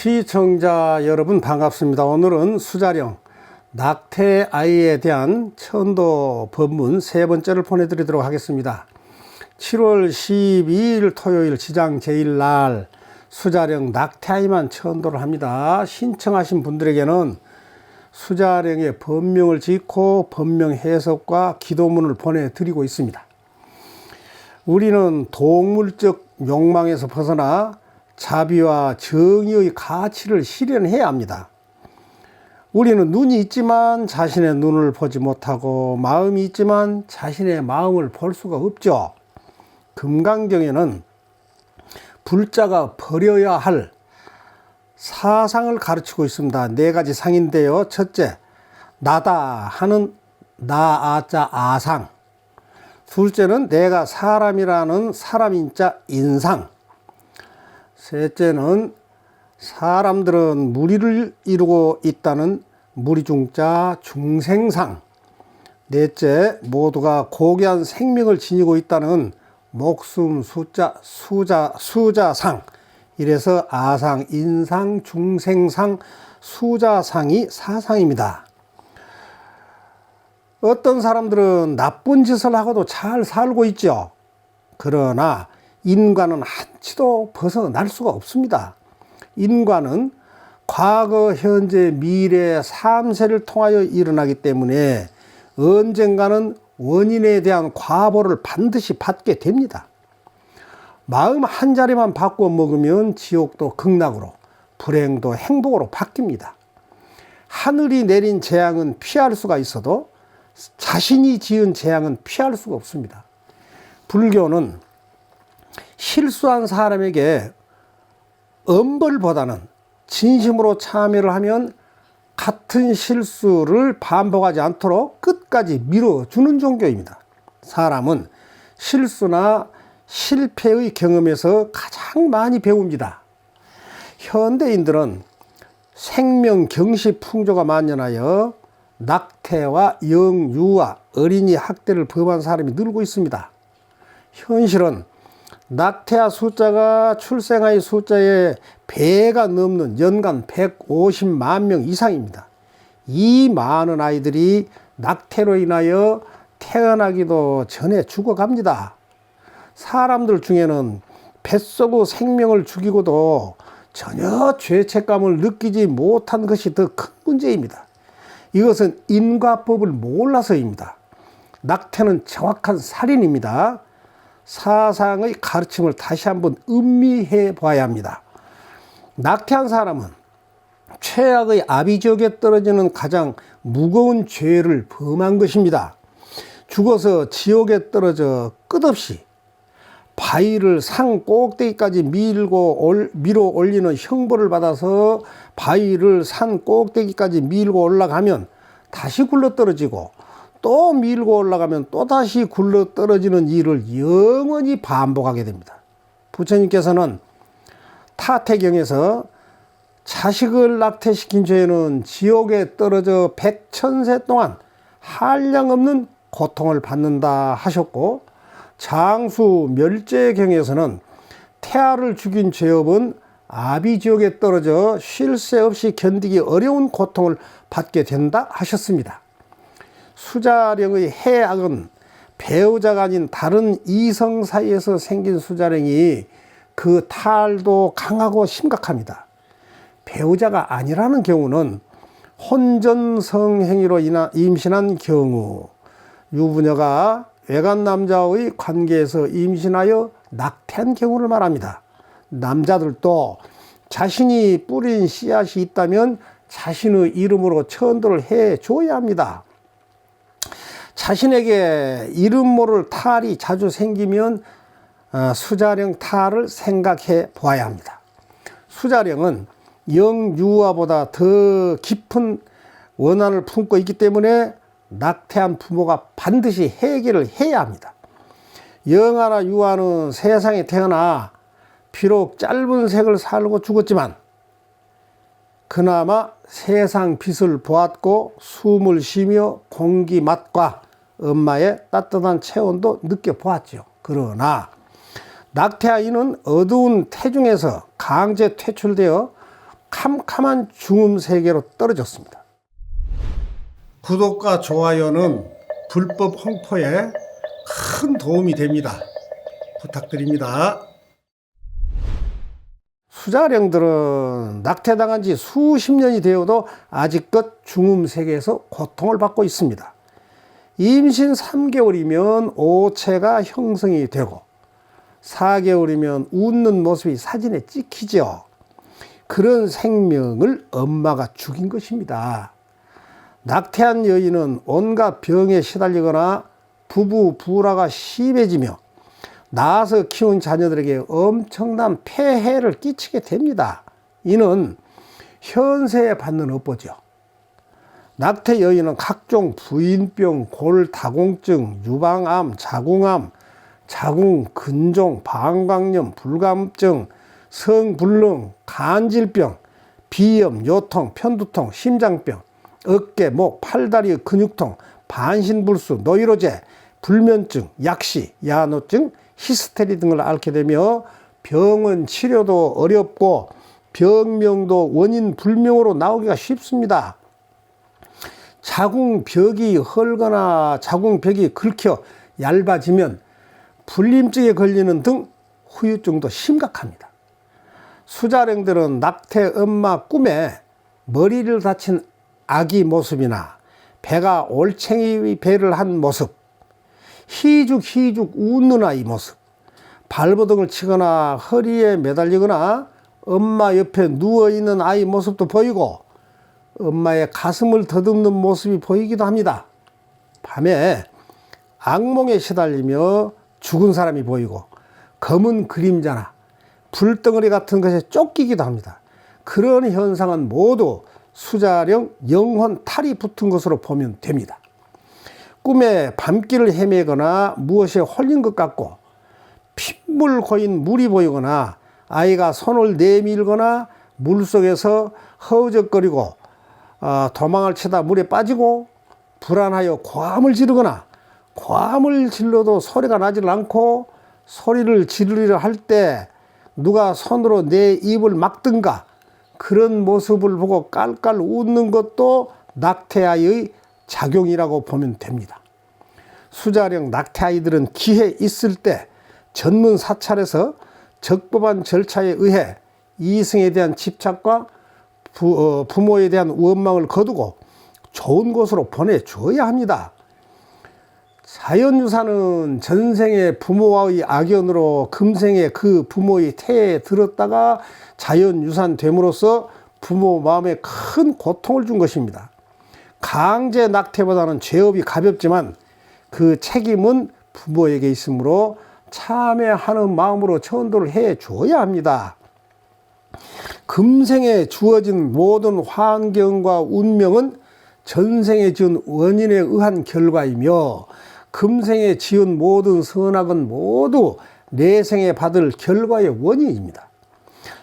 시청자 여러분 반갑습니다. 오늘은 수자령 낙태 아이에 대한 천도 법문 세 번째를 보내드리도록 하겠습니다. 7월 12일 토요일 지장 제1날 수자령 낙태 아이만 천도를 합니다. 신청하신 분들에게는 수자령의 법명을 짓고 법명 해석과 기도문을 보내드리고 있습니다. 우리는 동물적 욕망에서 벗어나 자비와 정의의 가치를 실현해야 합니다. 우리는 눈이 있지만 자신의 눈을 보지 못하고 마음이 있지만 자신의 마음을 볼 수가 없죠. 금강경에는 불자가 버려야 할 사상을 가르치고 있습니다. 네 가지 상인데요. 첫째, 나다 하는 나아자 아상. 둘째는 내가 사람이라는 사람인자 인상. 셋째는 사람들은 무리를 이루고 있다는 무리중자 중생상. 넷째, 모두가 고귀한 생명을 지니고 있다는 목숨 숫자 수자상. 이래서 아상, 인상, 중생상, 수자상이 사상입니다. 어떤 사람들은 나쁜 짓을 하고도 잘 살고 있죠. 그러나 인과는 한치도 벗어날 수가 없습니다. 인과는 과거, 현재, 미래 3세를 통하여 일어나기 때문에 언젠가는 원인에 대한 과보를 반드시 받게 됩니다. 마음 한 자리만 바꾸어 먹으면 지옥도 극락으로, 불행도 행복으로 바뀝니다. 하늘이 내린 재앙은 피할 수가 있어도 자신이 지은 재앙은 피할 수가 없습니다. 불교는 실수한 사람에게 엄벌보다는 진심으로 참여를 하면 같은 실수를 반복하지 않도록 끝까지 밀어주는 종교입니다. 사람은 실수나 실패의 경험에서 가장 많이 배웁니다. 현대인들은 생명 경시 풍조가 만연하여 낙태와 영유아, 어린이 학대를 범한 사람이 늘고 있습니다. 현실은 낙태아 숫자가 출생아의 숫자의 배가 넘는 연간 150만 명 이상입니다. 이 많은 아이들이 낙태로 인하여 태어나기도 전에 죽어갑니다. 사람들 중에는 뱃속의 생명을 죽이고도 전혀 죄책감을 느끼지 못한 것이 더 큰 문제입니다. 이것은 인과법을 몰라서입니다. 낙태는 정확한 살인입니다. 사상의 가르침을 다시 한번 음미해 봐야 합니다. 낙태한 사람은 최악의 아비지옥에 떨어지는 가장 무거운 죄를 범한 것입니다. 죽어서 지옥에 떨어져 끝없이 바위를 산 꼭대기까지 밀어 올리는 형벌을 받아서 바위를 산 꼭대기까지 밀고 올라가면 다시 굴러 떨어지고 또 밀고 올라가면 또다시 굴러 떨어지는 일을 영원히 반복하게 됩니다. 부처님께서는 타태경에서 자식을 낙태시킨 죄는 지옥에 떨어져 백천세 동안 한량없는 고통을 받는다 하셨고, 장수 멸제경에서는 태아를 죽인 죄업은 아비지옥에 떨어져 쉴 새 없이 견디기 어려운 고통을 받게 된다 하셨습니다. 수자령의 해악은 배우자가 아닌 다른 이성 사이에서 생긴 수자령이 그 탈도 강하고 심각합니다. 배우자가 아니라는 경우는 혼전성행위로 임신한 경우, 유부녀가 외간 남자의 관계에서 임신하여 낙태한 경우를 말합니다. 남자들도 자신이 뿌린 씨앗이 있다면 자신의 이름으로 천도를 해줘야 합니다. 자신에게 이름 모를 탈이 자주 생기면 수자령 탈을 생각해 보아야 합니다. 수자령은 영유아보다 더 깊은 원한을 품고 있기 때문에 낙태한 부모가 반드시 해결을 해야 합니다. 영아나 유아는 세상에 태어나 비록 짧은 생을 살고 죽었지만 그나마 세상 빛을 보았고 숨을 쉬며 공기 맛과 엄마의 따뜻한 체온도 느껴보았죠. 그러나 낙태아이는 어두운 태중에서 강제 퇴출되어 캄캄한 중음 세계로 떨어졌습니다. 구독과 좋아요는 불법 홍보에 큰 도움이 됩니다. 부탁드립니다. 수자령들은 낙태당한 지 수십 년이 되어도 아직껏 중음 세계에서 고통을 받고 있습니다. 임신 3개월이면 오체가 형성이 되고 4개월이면 웃는 모습이 사진에 찍히죠. 그런 생명을 엄마가 죽인 것입니다. 낙태한 여인은 온갖 병에 시달리거나 부부 불화가 심해지며 낳아서 키운 자녀들에게 엄청난 폐해를 끼치게 됩니다. 이는 현세에 받는 업보죠. 낙태 여인은 각종 부인병, 골다공증, 유방암, 자궁암, 자궁, 근종, 방광염, 불감증, 성불능, 간질병, 비염, 요통, 편두통, 심장병, 어깨, 목, 팔다리 근육통, 반신불수, 노이로제, 불면증, 약시, 야노증, 히스테리 등을 앓게 되며 병은 치료도 어렵고 병명도 원인 불명으로 나오기가 쉽습니다. 자궁벽이 헐거나 자궁벽이 긁혀 얇아지면 불림증에 걸리는 등 후유증도 심각합니다. 수자령들은 낙태 엄마 꿈에 머리를 다친 아기 모습이나 배가 올챙이 배를 한 모습, 희죽희죽 웃는 아이 모습, 발버둥을 치거나 허리에 매달리거나 엄마 옆에 누워있는 아이 모습도 보이고 엄마의 가슴을 더듬는 모습이 보이기도 합니다. 밤에 악몽에 시달리며 죽은 사람이 보이고 검은 그림자나 불덩어리 같은 것에 쫓기기도 합니다. 그런 현상은 모두 수자령 영혼 탈이 붙은 것으로 보면 됩니다. 꿈에 밤길을 헤매거나 무엇에 홀린 것 같고 핏물 고인 물이 보이거나 아이가 손을 내밀거나 물속에서 허우적거리고 도망을 치다 물에 빠지고 불안하여 고함을 지르거나 고함을 질러도 소리가 나질 않고 소리를 지르려 할 때 누가 손으로 내 입을 막든가 그런 모습을 보고 깔깔 웃는 것도 낙태아이의 작용이라고 보면 됩니다. 수자령 낙태아이들은 기회 있을 때 전문 사찰에서 적법한 절차에 의해 이승에 대한 집착과 부모에 대한 원망을 거두고 좋은 곳으로 보내줘야 합니다. 자연유산은 전생의 부모와의 악연으로 금생에 그 부모의 태에 들었다가 자연유산 됨으로써 부모 마음에 큰 고통을 준 것입니다. 강제 낙태보다는 죄업이 가볍지만 그 책임은 부모에게 있으므로 참회하는 마음으로 천도를 해줘야 합니다. 금생에 주어진 모든 환경과 운명은 전생에 지은 원인에 의한 결과이며 금생에 지은 모든 선악은 모두 내생에 받을 결과의 원인입니다.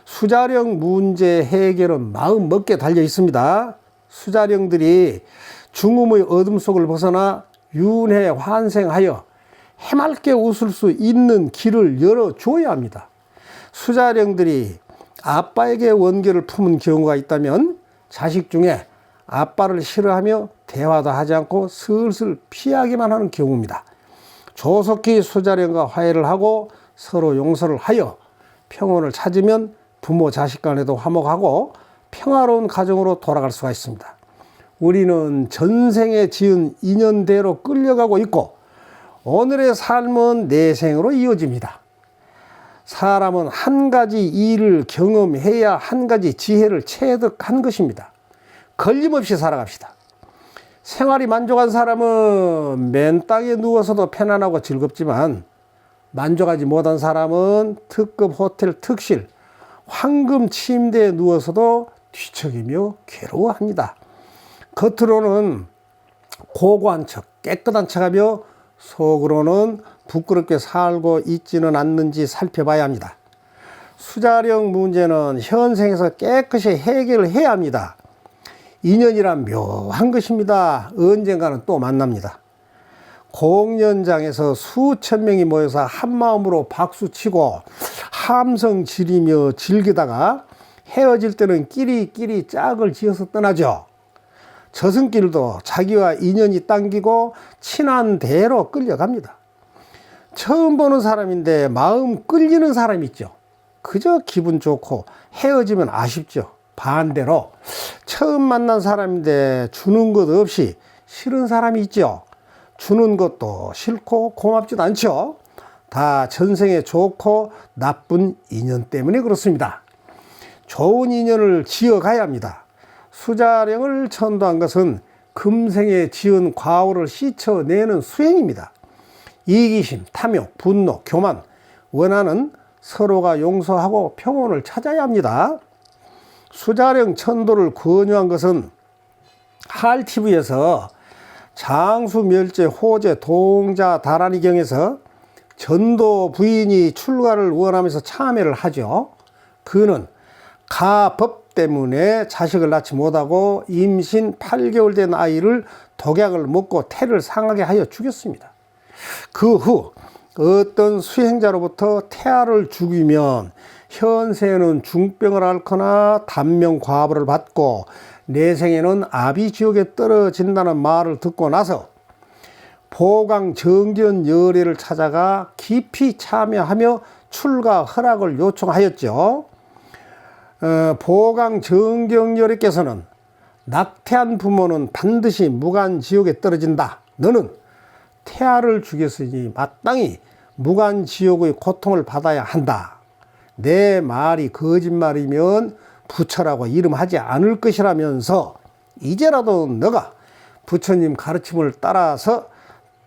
수자령 문제 해결은 마음 먹게 달려 있습니다. 수자령들이 중음의 어둠 속을 벗어나 윤회 환생하여 해맑게 웃을 수 있는 길을 열어줘야 합니다. 수자령들이 아빠에게 원결을 품은 경우가 있다면 자식 중에 아빠를 싫어하며 대화도 하지 않고 슬슬 피하기만 하는 경우입니다. 조속히 수자령과 화해를 하고 서로 용서를 하여 평온을 찾으면 부모 자식 간에도 화목하고 평화로운 가정으로 돌아갈 수가 있습니다. 우리는 전생에 지은 인연대로 끌려가고 있고 오늘의 삶은 내생으로 이어집니다. 사람은 한 가지 일을 경험해야 한 가지 지혜를 체득한 것입니다. 걸림없이 살아갑시다. 생활이 만족한 사람은 맨 땅에 누워서도 편안하고 즐겁지만 만족하지 못한 사람은 특급 호텔 특실, 황금 침대에 누워서도 뒤척이며 괴로워합니다. 겉으로는 고고한 척, 깨끗한 척하며 속으로는 부끄럽게 살고 있지는 않는지 살펴봐야 합니다. 수자령 문제는 현생에서 깨끗이 해결을 해야 합니다. 인연이란 묘한 것입니다. 언젠가는 또 만납니다. 공연장에서 수천 명이 모여서 한마음으로 박수치고 함성 지르며 즐기다가 헤어질 때는 끼리끼리 짝을 지어서 떠나죠. 저승길도 자기와 인연이 당기고 친한 대로 끌려갑니다. 처음 보는 사람인데 마음 끌리는 사람 있죠. 그저 기분 좋고 헤어지면 아쉽죠. 반대로 처음 만난 사람인데 주는 것 없이 싫은 사람이 있죠. 주는 것도 싫고 고맙지도 않죠. 다 전생에 좋고 나쁜 인연 때문에 그렇습니다. 좋은 인연을 지어가야 합니다. 수자령을 천도한 것은 금생에 지은 과오를 씻어내는 수행입니다. 이기심, 탐욕, 분노, 교만, 원하는 서로가 용서하고 평온을 찾아야 합니다. 수자령 천도를 권유한 것은 할TV에서 장수, 멸제, 호재, 동자, 다란이경에서 전도 부인이 출가를 원하면서 참여를 하죠. 그는 가법 때문에 자식을 낳지 못하고 임신 8개월 된 아이를 독약을 먹고 태를 상하게 하여 죽였습니다. 그 후 어떤 수행자로부터 태아를 죽이면 현세에는 중병을 앓거나 단명과부를 받고 내생에는 아비지옥에 떨어진다는 말을 듣고 나서 보강정견 열애를 찾아가 깊이 참여하며 출가 허락을 요청하였죠. 보강정경열애께서는 낙태한 부모는 반드시 무간지옥에 떨어진다. 너는 태아를 죽였으니 마땅히 무간지옥의 고통을 받아야 한다. 내 말이 거짓말이면 부처라고 이름하지 않을 것이라면서 이제라도 너가 부처님 가르침을 따라서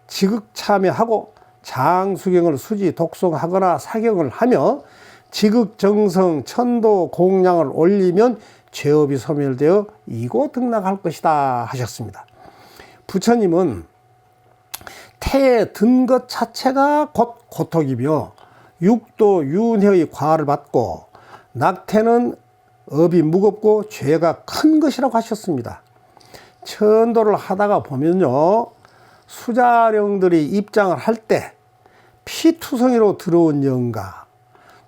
지극 참여하고 장수경을 수지 독송하거나 사경을 하며 지극정성 천도 공양을 올리면 죄업이 소멸되어 이고 등락할 것이다 하셨습니다. 부처님은 태에 든 것 자체가 곧 고통이며 육도 윤회의 과를 받고 낙태는 업이 무겁고 죄가 큰 것이라고 하셨습니다. 천도를 하다가 보면요, 수자령들이 입장을 할 때 피투성이로 들어온 영가,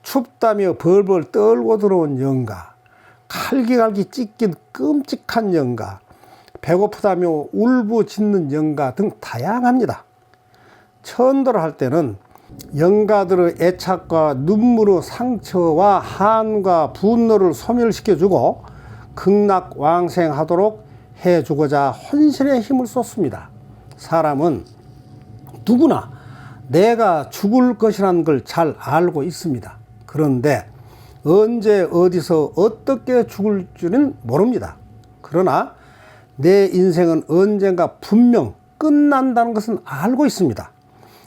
춥다며 벌벌 떨고 들어온 영가, 칼기갈기 찢긴 끔찍한 영가, 배고프다며 울부짖는 영가 등 다양합니다. 천도를 할 때는 영가들의 애착과 눈물의 상처와 한과 분노를 소멸시켜주고 극락왕생하도록 해주고자 혼신의 힘을 쏟습니다. 사람은 누구나 내가 죽을 것이라는 걸 잘 알고 있습니다. 그런데 언제 어디서 어떻게 죽을 줄은 모릅니다. 그러나 내 인생은 언젠가 분명 끝난다는 것은 알고 있습니다.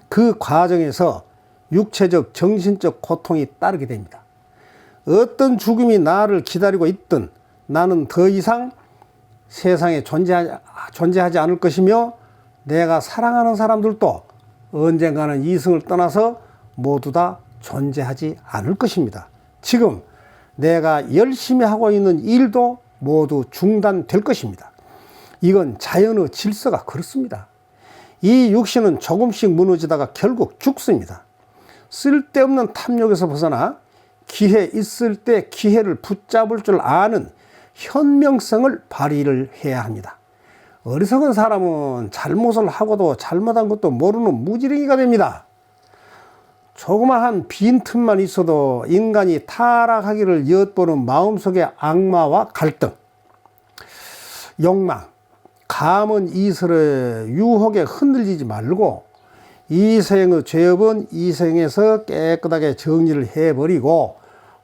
그 과정에서 육체적, 정신적 고통이 따르게 됩니다. 어떤 죽음이 나를 기다리고 있든 나는 더 이상 세상에 존재하지 않을 것이며 내가 사랑하는 사람들도 언젠가는 이승을 떠나서 모두 다 존재하지 않을 것입니다. 지금 내가 열심히 하고 있는 일도 모두 중단될 것입니다. 이건 자연의 질서가 그렇습니다. 이 육신은 조금씩 무너지다가 결국 죽습니다. 쓸데없는 탐욕에서 벗어나 기회 있을 때 기회를 붙잡을 줄 아는 현명성을 발휘를 해야 합니다. 어리석은 사람은 잘못을 하고도 잘못한 것도 모르는 무지랭이가 됩니다. 조그마한 빈틈만 있어도 인간이 타락하기를 엿보는 마음속의 악마와 갈등, 욕망, 감은 이설의 유혹에 흔들리지 말고 이생의 죄업은 이생에서 깨끗하게 정리를 해버리고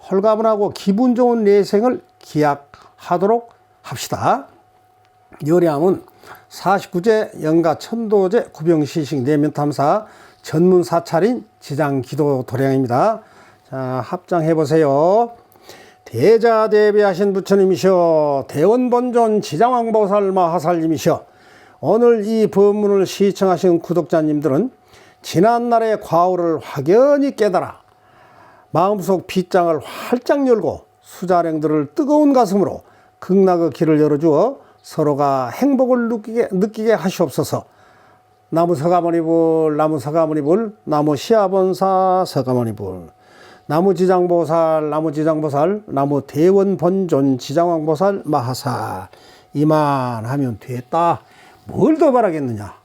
홀가분하고 기분 좋은 내생을 기약하도록 합시다. 요리함은 49제 영가 천도제 구병시식 내면탐사 전문 사찰인 지장기도 도량입니다. 자, 합장해보세요. 대자대비하신 부처님이시여, 대원본존 지장왕보살 마하살님이시여, 오늘 이 법문을 시청하신 구독자님들은 지난날의 과오를 확연히 깨달아 마음속 빗장을 활짝 열고 수자령들을 뜨거운 가슴으로 극락의 길을 열어주어 서로가 행복을 느끼게 하시옵소서. 나무 서가모니불, 나무 서가모니불, 나무 시아본사 서가모니불. 나무지장보살, 나무대원본존 지장왕보살 마하살 이만하면 됐다. 뭘 더 바라겠느냐.